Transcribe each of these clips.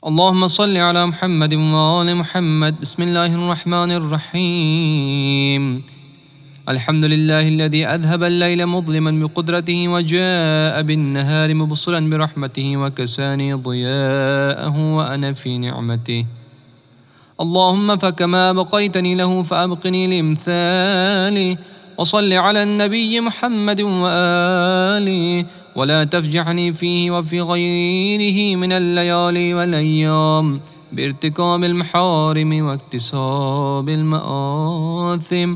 اللهم صل على محمد وآل محمد. بسم الله الرحمن الرحيم. الحمد لله الذي أذهب الليل مظلما بقدرته وجاء بالنهار مبصرا برحمته وكساني ضياءه وأنا في نعمته. اللهم فكما بقيتني له فأبقني لإمثاله. وصل على النبي محمد وآله ولا تفجعني فيه وفي غيره من الليالي والأيام بارتكاب المحارم واكتساب المآثم،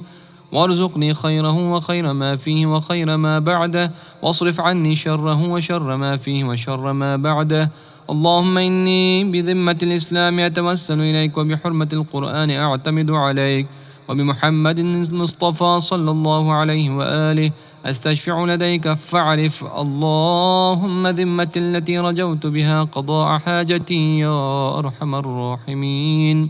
وارزقني خيره وخير ما فيه وخير ما بعده، واصرف عني شره وشر ما فيه وشر ما بعده. اللهم إني بذمة الإسلام أتوسل إليك، وبحرمة القرآن أعتمد عليك، وبمحمد المصطفى صلى الله عليه وآله أستشفع لديك فاعرف. اللهم ذمتي التي رجوت بها قضاء حاجتي يا أرحم الراحمين.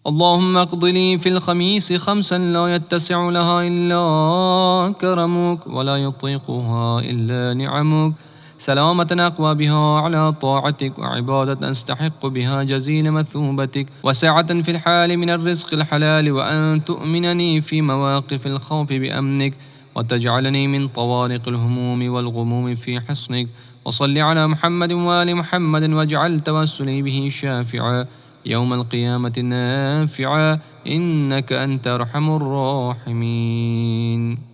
اللهم اقض لي في الخميس 5 لا يتسع لها إلا كرمك ولا يطيقها إلا نعمك، سلامة أقوى بها على طاعتك، وعبادة أستحق بها جزيل مثوبتك، وسعة في الحال من الرزق الحلال، وأن تؤمنني في مواقف الخوف بأمنك، وتجعلني من طوارق الهموم والغموم في حصنك. وصل على محمد وآل محمد، واجعل توسلي به شافعا يوم القيامة نافعا، إنك أنت أرحم الراحمين.